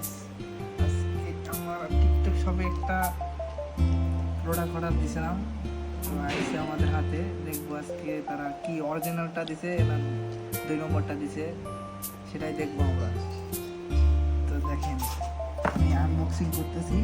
Guys, আজকে আমার TikTok শপে একটা প্রোডাক্ট অর্ডার দিয়েছিলাম, তো আইসে আমাদের হাতে। দেখবো আজকে তারা কি অরিজিনালটা দিছে না 2 নম্বরটা দিছে, সেটাই দেখবো আমরা। তো দেখেন, আমি আনবক্সিং করতেছি।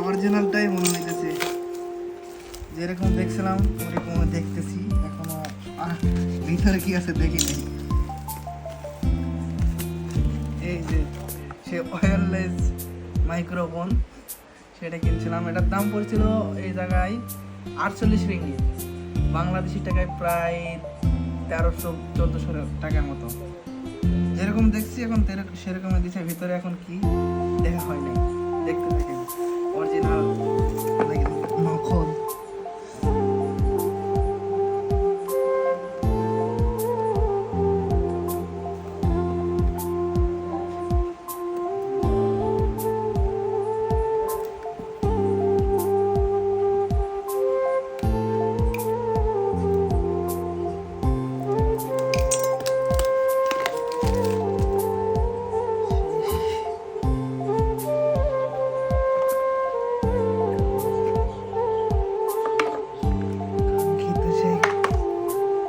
অরিজিনালটাই মনে হইতেছে, যেরকম দেখছিলাম ওরকম দেখতেছি। এখনো ভিতরে কি আছে দেখি নাই। এই যে সে ওয়্যারলেস মাইক্রোফোন, সেটা কিনছিলাম। এটার দাম পড়ছিল এই জায়গায় 48 রিঙ্গিত, বাংলাদেশি টাকায় প্রায় 1300-1400 টাকার মতো। যেরকম দেখছি এখন সেরকমই দিচ্ছে। ভিতরে এখন কি দেখা হয় নাই, দেখতে থাকেন। অরিজিনাল নকল।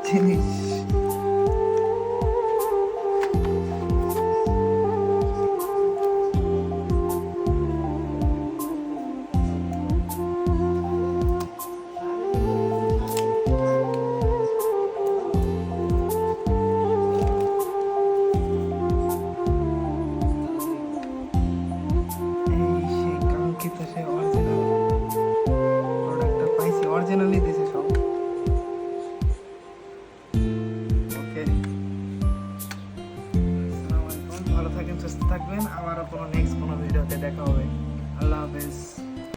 জিনিস অরিজিনালি দিছে সব। ওকে, আসসালামু আলাইকুম, ভালো থাকেন, সুস্থ থাকবেন। আবারও কোনো নেক্সট কোনো ভিডিওতে দেখা হবে। আল্লাহ হাফেজ।